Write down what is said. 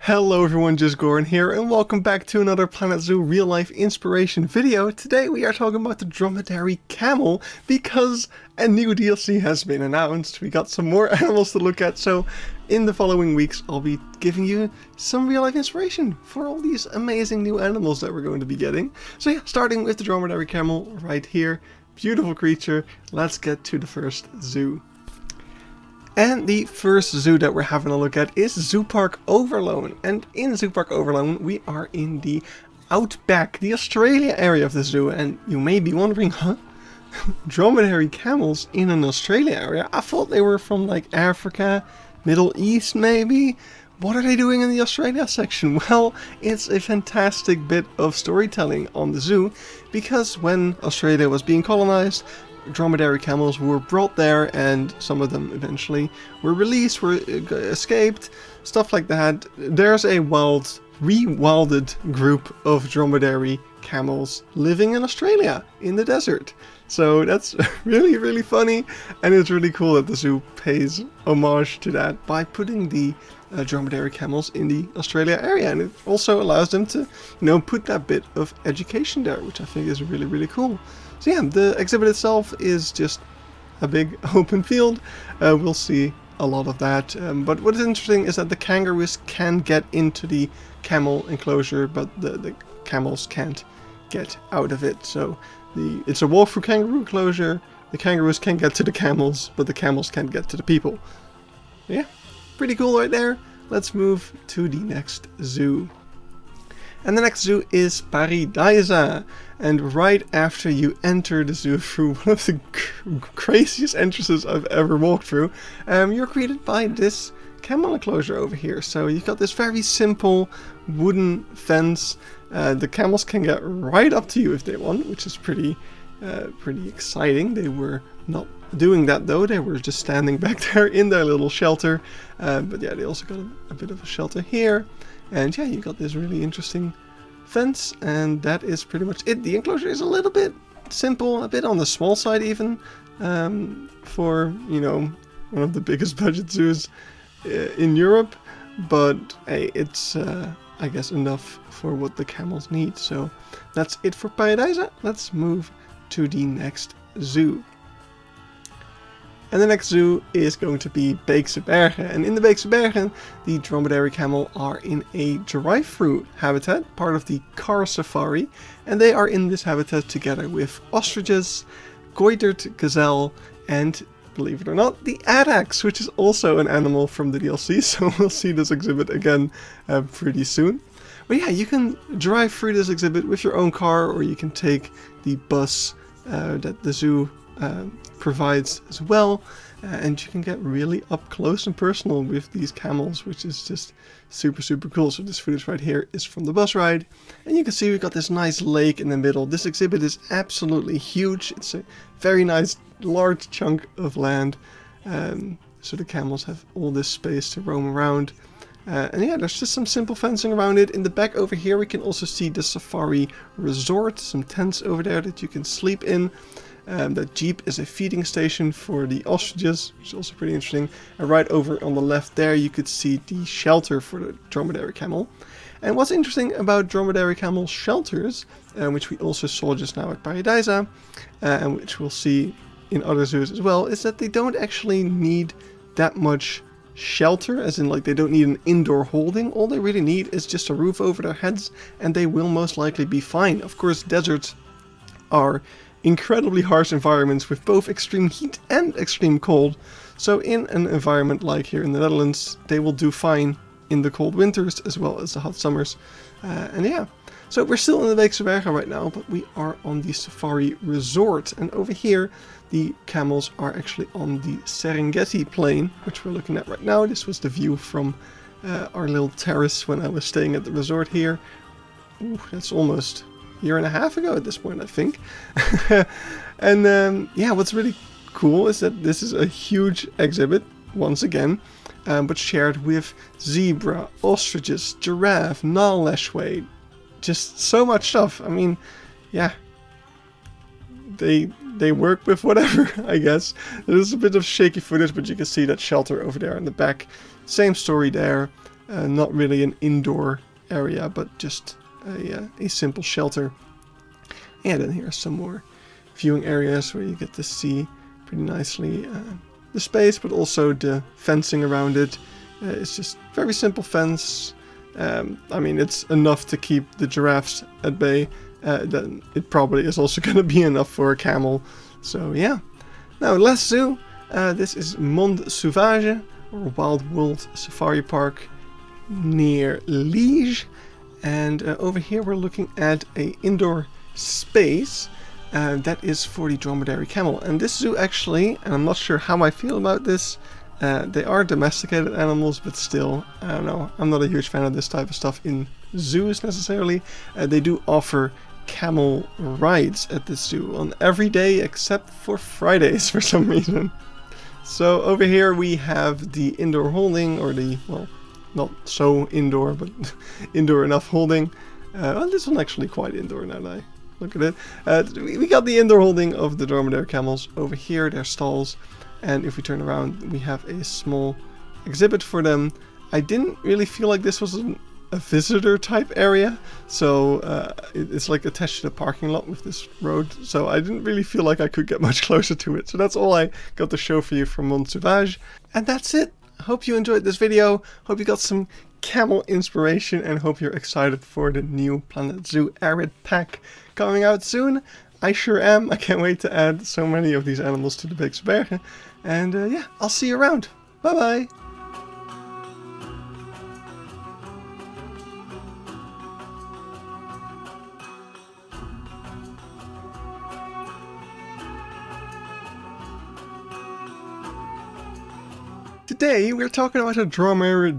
Hello everyone, just Goran here, and welcome back to another Planet Zoo real life inspiration video. Today we are talking about the Dromedary Camel, because a new DLC has been announced. We got some more animals to look at, so in the following weeks I'll be giving you some real life inspiration for all these amazing new animals that we're going to be getting. So yeah, starting with the Dromedary Camel right here. Beautiful creature. Let's get to the first zoo. And the first zoo that we're having a look at is Zooparc Overloon. And in Zooparc Overloon we are in the outback, the Australia area of the zoo. And you may be wondering, huh? Dromedary camels in an Australia area? I thought they were from like Africa, Middle East maybe? What are they doing in the Australia section? Well, it's a fantastic bit of storytelling on the zoo, because when Australia was being colonized, dromedary camels were brought there, and some of them eventually were released, escaped, stuff like that. There's a rewilded group of dromedary camels living in Australia in the desert. So that's really funny, and it's really cool that the zoo pays homage to that by putting the dromedary camels in the Australia area, and it also allows them to, put that bit of education there, which I think is really cool. So yeah, the exhibit itself is just a big open field. We'll see a lot of that, but what is interesting is that the kangaroos can get into the camel enclosure, but the camels can't get out of it. So it's a walk-through kangaroo enclosure. The kangaroos can get to the camels, but the camels can't get to the people. Yeah, pretty cool right there. Let's move to the next zoo. And the next zoo is Pairi Daiza. And right after you enter the zoo through one of the craziest entrances I've ever walked through, you're greeted by this camel enclosure over here. So you've got this very simple wooden fence. The camels can get right up to you if they want, which is pretty exciting. They were not doing that though, they were just standing back there in their little shelter. But yeah, they also got a bit of a shelter here. And yeah, you got this really interesting fence, and that is pretty much it. The enclosure is a little bit simple, a bit on the small side even, for, one of the biggest budget zoos in Europe. But hey, it's, I guess, enough for what the camels need. So that's it for Pairi Daiza. Let's move to the next zoo. And the next zoo is going to be Beekse Bergen. And in the Beekse Bergen, the dromedary camel are in a drive-through habitat, part of the car safari. And they are in this habitat together with ostriches, goitered gazelle, and, believe it or not, the addax, which is also an animal from the DLC. So we'll see this exhibit again pretty soon. But yeah, you can drive through this exhibit with your own car, or you can take the bus that the zoo provides as well, and you can get really up close and personal with these camels, which is just super cool. So this footage right here is from the bus ride, and you can see we've got this nice lake in the middle. This exhibit is absolutely huge. It's a very nice large chunk of land, so the camels have all this space to roam around. And yeah, there's just some simple fencing around it. In the back over here we can also see the safari resort, some tents over there that you can sleep in. That jeep is a feeding station for the ostriches, which is also pretty interesting. And right over on the left there you could see the shelter for the dromedary camel. And what's interesting about dromedary camel shelters, which we also saw just now at Pairi Daiza, and which we'll see in other zoos as well, is that they don't actually need that much shelter, as in like they don't need an indoor holding. All they really need is just a roof over their heads, and they will most likely be fine. Of course, deserts are incredibly harsh environments with both extreme heat and extreme cold. So in an environment like here in the Netherlands, they will do fine in the cold winters as well as the hot summers. And yeah, so we're still in the Beekse Bergen right now, but we are on the safari resort. And over here, the camels are actually on the Serengeti plain, which we're looking at right now. This was the view from our little terrace when I was staying at the resort here. Ooh, that's almost year and a half ago at this point, I think. And yeah, what's really cool is that this is a huge exhibit once again, but shared with zebra, ostriches, giraffe, Nile leshway, just so much stuff. I mean, yeah, they work with whatever, I guess. There's a bit of shaky footage, but you can see that shelter over there in the back. Same story there. Not really an indoor area, but just a simple shelter. And then here's some more viewing areas where you get to see pretty nicely the space, but also the fencing around it. It's just very simple fence. I mean, it's enough to keep the giraffes at bay. Then it probably is also going to be enough for a camel. So yeah. Now, last zoo. This is Monde Sauvage, or Wild World Safari Park, near Liege. And over here we're looking at a indoor space that is for the Dromedary Camel. And this zoo actually, and I'm not sure how I feel about this, they are domesticated animals, but still, I don't know, I'm not a huge fan of this type of stuff in zoos necessarily. They do offer camel rides at this zoo on every day except for Fridays for some reason. So over here we have the indoor holding, or the, well, not so indoor, but indoor enough holding. Well, this one actually quite indoor now that I look at it. We got the indoor holding of the dromedary camels. Over here, their stalls. And if we turn around, we have a small exhibit for them. I didn't really feel like this was a visitor type area. So it's like attached to the parking lot with this road. So I didn't really feel like I could get much closer to it. So that's all I got to show for you from Monde Sauvage. And that's it. Hope you enjoyed this video. Hope you got some camel inspiration, and hope you're excited for the new Planet Zoo Arid pack coming out soon. I sure am. I can't wait to add so many of these animals to the Beekse Bergen. And yeah, I'll see you around. Bye bye. Today we're talking about a dromedary